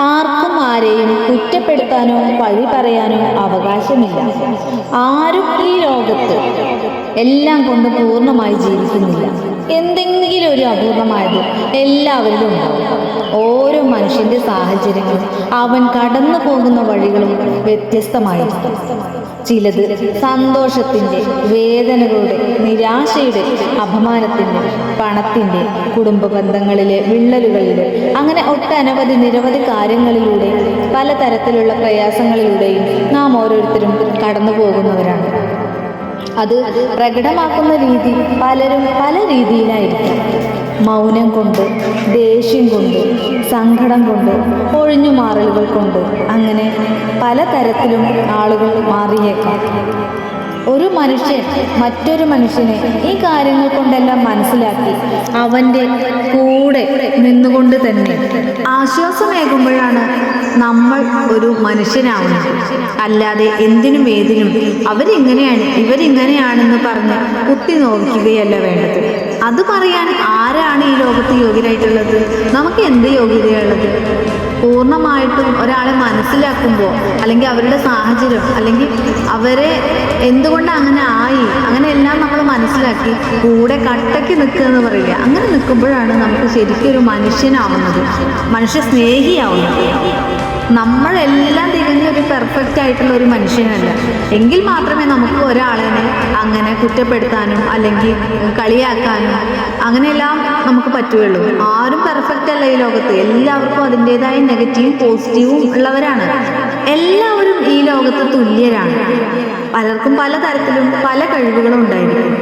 ആർക്കും ആരെയും കുറ്റപ്പെടുത്താനോ പഴി പറയാനോ അവകാശമില്ല. ആരും ഈ ലോകത്ത് എല്ലാം കൊണ്ട് പൂർണ്ണമായി ജീവിക്കുന്നില്ല. എന്തെങ്കിലും ഒരു അപൂർണമായത് എല്ലാവരിലും ഉണ്ടാവും. ഓരോ മനുഷ്യന്റെ സാഹചര്യങ്ങളും അവൻ കടന്നു പോകുന്ന വഴികളും വ്യത്യസ്തമായിരിക്കും. ചിലത് സന്തോഷത്തിൻ്റെ, വേദനകളുടെ, നിരാശയുടെ, അപമാനത്തിൻ്റെ, പണത്തിൻ്റെ, കുടുംബ ബന്ധങ്ങളിലെ വിള്ളലുകളിലെ, അങ്ങനെ ഒട്ടനവധി നിരവധി കാര്യങ്ങളിലൂടെ പലതരത്തിലുള്ള പ്രയാസങ്ങളിലൂടെയും നാം ഓരോരുത്തരും കടന്നു പോകുന്നവരാണ്. അത് പ്രകടമാക്കുന്ന രീതി പലരും പല രീതിയിലായിരിക്കാം. മൗനം കൊണ്ട്, ദേഷ്യം കൊണ്ട്, സങ്കടം കൊണ്ട്, ഒഴിഞ്ഞുമാറലുകൾ കൊണ്ട്, അങ്ങനെ പലതരത്തിലും ആളുകൾ മാറിയേക്കാം. ഒരു മനുഷ്യൻ മറ്റൊരു മനുഷ്യനെ ഈ കാര്യങ്ങൾ കൊണ്ടെല്ലാം മനസ്സിലാക്കി അവൻ്റെ കൂടെ നിന്നുകൊണ്ട് തന്നെ ആശ്വാസമേകുമ്പോഴാണ് നമ്മൾ ഒരു മനുഷ്യനാവുന്നത്. അല്ലാതെ എന്തിനും ഏതിനും അവരിങ്ങനെയാണ് ഇവരിങ്ങനെയാണെന്ന് പറഞ്ഞ് കുത്തി നോക്കുകയല്ല വേണ്ടത്. അത് പറയാൻ ആരാണ് ഈ ലോകത്ത് യോഗ്യരായിട്ടുള്ളത്? നമുക്ക് എന്ത് യോഗ്യതയുള്ളത്? പൂർണ്ണമായിട്ടും ഒരാളെ മനസ്സിലാക്കുമ്പോൾ, അല്ലെങ്കിൽ അവരുടെ സാഹചര്യം, അല്ലെങ്കിൽ അവരെ എന്തുകൊണ്ട് അങ്ങനെ ആയി, അങ്ങനെയെല്ലാം നമ്മൾ മനസ്സിലാക്കി കൂടെ കട്ടയ്ക്ക് നിൽക്കുക എന്ന് പറയുക. അങ്ങനെ നിൽക്കുമ്പോഴാണ് നമുക്ക് ശരിക്കും ഒരു മനുഷ്യനാവുന്നത്, മനുഷ്യ സ്നേഹിയാവുന്നത്. നമ്മളെല്ലാം തികഞ്ഞൊരു പെർഫെക്റ്റ് ആയിട്ടുള്ള ഒരു മനുഷ്യനല്ല. എങ്കിൽ മാത്രമേ നമുക്ക് ഒരാളെ അങ്ങനെ കുറ്റപ്പെടുത്താനും അല്ലെങ്കിൽ കളിയാക്കാനും അങ്ങനെയെല്ലാം നമുക്ക് പറ്റുകയുള്ളൂ. ആരും പെർഫെക്റ്റ് അല്ല ഈ ലോകത്ത്. എല്ലാവർക്കും അതിൻ്റെതായ നെഗറ്റീവും പോസിറ്റീവും ഉള്ളവരാണ്. എല്ലാവരും ഈ ലോകത്ത് തുല്യരാണ്. പലർക്കും പലതരത്തിലും പല കഴിവുകളും ഉണ്ടായിരിക്കും.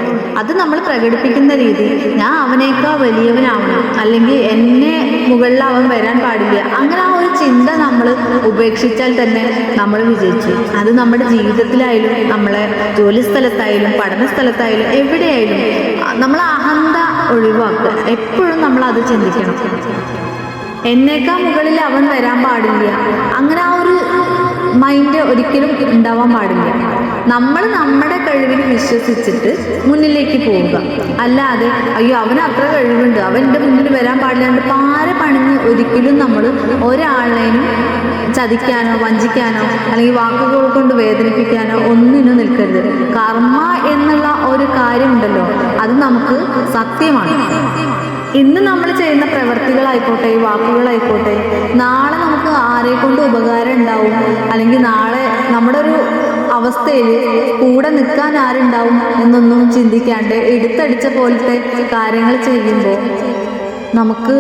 അത് നമ്മൾ പ്രകടിപ്പിക്കുന്ന രീതി, ഞാൻ അവനേക്കാൾ വലിയവനാവണം, അല്ലെങ്കിൽ എന്നെ മുകളിൽ അവൻ വരാൻ പാടില്ല, അങ്ങനെ ആ ഒരു ചിന്ത നമ്മൾ ഉപേക്ഷിച്ചാൽ തന്നെ നമ്മൾ വിജയിച്ചു. അത് നമ്മുടെ ജീവിതത്തിലായാലും, നമ്മളെ ജോലി സ്ഥലത്തായാലും, പഠന സ്ഥലത്തായാലും, എവിടെയായാലും നമ്മൾ അഹന്ത ഒഴിവാക്കുക. എപ്പോഴും നമ്മൾ അത് ചിന്തിക്കണം. എന്നേക്കാൾ മുകളിൽ അവൻ വരാൻ പാടില്ല, അങ്ങനെ ആ ഒരു മൈൻഡ് ഒരിക്കലും ഉണ്ടാവാൻ പാടില്ല. നമ്മൾ നമ്മുടെ കഴിവിൽ വിശ്വസിച്ചിട്ട് മുന്നിലേക്ക് പോവുക. അല്ലാതെ അയ്യോ അവന് അത്ര കഴിവുണ്ട്, അവൻ്റെ മുന്നിൽ വരാൻ പാടില്ലാണ്ട് പാരെ പണിഞ്ഞ് ഒരിക്കലും നമ്മൾ ഒരാളെയും ചതിക്കാനോ വഞ്ചിക്കാനോ അല്ലെങ്കിൽ വാക്കുകൾ കൊണ്ട് വേദനിപ്പിക്കാനോ ഒന്നിനും നിൽക്കരുത്. കർമ്മ എന്നുള്ള ഒരു കാര്യമുണ്ടല്ലോ, അത് നമുക്ക് സത്യമാണ്. ഇന്ന് നമ്മൾ ചെയ്യുന്ന പ്രവൃത്തികളായിക്കോട്ടെ, വാക്കുകളായിക്കോട്ടെ, നാളെ നമുക്ക് ആരെ കൊണ്ട് ഉപകാരം ഉണ്ടാവും, അല്ലെങ്കിൽ നാളെ നമ്മുടെ ഒരു അവസ്ഥയിൽ കൂടെ നിൽക്കാൻ ആരുണ്ടാവും എന്നൊന്നും ചിന്തിക്കാണ്ട് എടുത്തടിച്ച പോലത്തെ കാര്യങ്ങൾ ചെയ്യുമ്പോൾ നമുക്ക്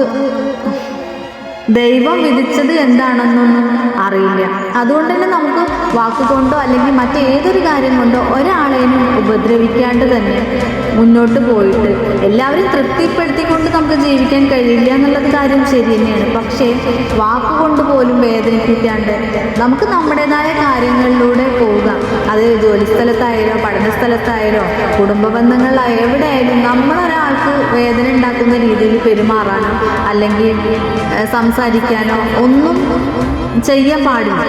ദൈവം വിധിച്ചത് എന്താണെന്നൊന്നും അറിയില്ല. അതുകൊണ്ട് തന്നെ നമുക്ക് വാക്കുകൊണ്ടോ അല്ലെങ്കിൽ മറ്റേതൊരു കാര്യം കൊണ്ടോ ഒരാളെയും ഉപദ്രവിക്കാണ്ട് തന്നെ മുന്നോട്ട് പോയിട്ട് എല്ലാവരും തൃപ്തിപ്പെടുത്തിക്കൊണ്ട് നമുക്ക് ജീവിക്കാൻ കഴിയില്ല എന്നുള്ളത് കാര്യം ശരി തന്നെയാണ്. പക്ഷേ വാക്കുകൊണ്ട് പോലും വേദനിപ്പിക്കാണ്ട് നമുക്ക് നമ്മുടേതായ കാര്യങ്ങളിലൂടെ പോവുക. അത് ജോലിസ്ഥലത്തായാലോ പഠന സ്ഥലത്തായാലോ കുടുംബ ബന്ധങ്ങളിലായാലും എവിടെയായാലും നമ്മളൊരാൾക്ക് വേദന ഉണ്ടാക്കുന്ന രീതിയിൽ പെരുമാറാനോ അല്ലെങ്കിൽ സംസാരിക്കാനോ ഒന്നും ചെയ്യാൻ പാടില്ല.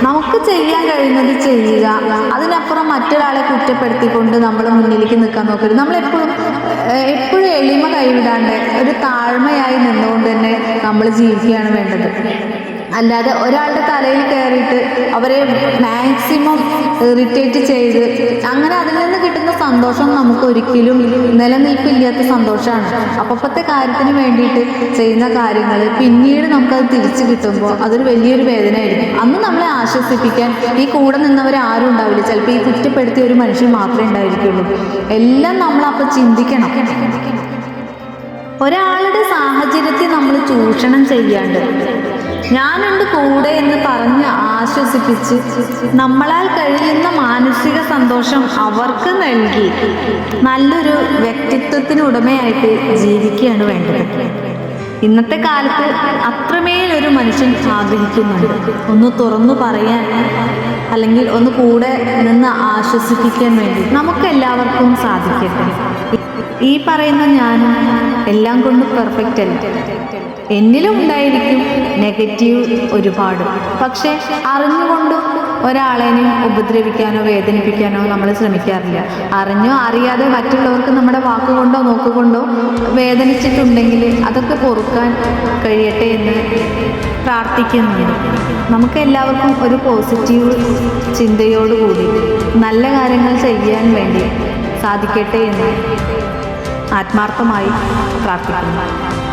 നമുക്ക് ചെയ്യാൻ കഴിയുന്നത് ചെയ്യുക. അതിനപ്പുറം മറ്റൊരാളെ കുറ്റപ്പെടുത്തിക്കൊണ്ട് നമ്മൾ മുന്നിലേക്ക് നിൽക്കാൻ നോക്കരുത്. നമ്മളെപ്പോഴും എളിമ കൈവിടാണ്ട് ഒരു താഴ്മയായി നിന്നുകൊണ്ട് തന്നെ നമ്മൾ ജീവിക്കുകയാണ് വേണ്ടത്. അല്ലാതെ ഒരാളുടെ തലയിൽ കയറിയിട്ട് അവരെ മാക്സിമം ഇറിറ്റേറ്റ് ചെയ്ത് അങ്ങനെ അതിൽ നിന്ന് കിട്ടുന്ന സന്തോഷം നമുക്ക് ഒരിക്കലും നിലനിൽപ്പില്ലാത്ത സന്തോഷമാണ്. അപ്പത്തെ കാര്യത്തിന് വേണ്ടിയിട്ട് ചെയ്യുന്ന കാര്യങ്ങൾ പിന്നീട് നമുക്കത് തിരിച്ചു കിട്ടുമ്പോൾ അതൊരു വലിയൊരു വേദനയായിരിക്കും. അന്ന് നമ്മളെ ആശ്വസിപ്പിക്കാൻ ഈ കൂടെ നിന്നവർ ആരും ഉണ്ടാവില്ല. ചിലപ്പോൾ ഈ കുറ്റപ്പെടുത്തിയ ഒരു മനുഷ്യൻ മാത്രമേ ഉണ്ടായിരിക്കുള്ളൂ. എല്ലാം നമ്മളപ്പോൾ ചിന്തിക്കണം. ഒരാളുടെ സാഹചര്യത്തെ നമ്മൾ ചൂഷണം ചെയ്യാണ്ട് ഞാനുണ്ട് കൂടെ എന്ന് പറഞ്ഞ് ആശ്വസിപ്പിച്ച് നമ്മളാൽ കഴിയുന്ന മാനസിക സന്തോഷം അവർക്ക് നൽകി നല്ലൊരു വ്യക്തിത്വത്തിന് ഉടമയായിട്ട് ജീവിക്കുകയാണ് വേണ്ടത്. ഇന്നത്തെ കാലത്ത് അത്രമേലൊരു മനുഷ്യൻ ആഗ്രഹിക്കുന്നുണ്ട് ഒന്ന് തുറന്നു പറയാൻ, അല്ലെങ്കിൽ ഒന്ന് കൂടെ നിന്ന് ആശ്വസിപ്പിക്കാൻ വേണ്ടി. നമുക്കെല്ലാവർക്കും സാധിക്കട്ടെ. ഈ പറയുന്ന ഞാനും എല്ലാം കൊണ്ടും പെർഫെക്റ്റ് അല്ല. എന്നിലും ഉണ്ടായിരിക്കും നെഗറ്റീവ് ഒരുപാട്. പക്ഷെ അറിഞ്ഞുകൊണ്ടും ഒരാളെയും ഉപദ്രവിക്കാനോ വേദനിപ്പിക്കാനോ നമ്മൾ ശ്രമിക്കാറില്ല. അറിഞ്ഞോ അറിയാതെ മറ്റുള്ളവർക്ക് നമ്മുടെ വാക്കുകൊണ്ടോ നോക്കുകൊണ്ടോ വേദനിച്ചിട്ടുണ്ടെങ്കിൽ അതൊക്കെ പൊറുക്കാൻ കഴിയട്ടെ എന്ന് പ്രാർത്ഥിക്കുന്നുണ്ട്. നമുക്ക് എല്ലാവർക്കും ഒരു പോസിറ്റീവ് ചിന്തയോടുകൂടി നല്ല കാര്യങ്ങൾ ചെയ്യാൻ വേണ്ടി സാധിക്കട്ടെ എന്ന് ആത്മാർത്ഥമായി പ്രാർത്ഥിക്കുന്നു.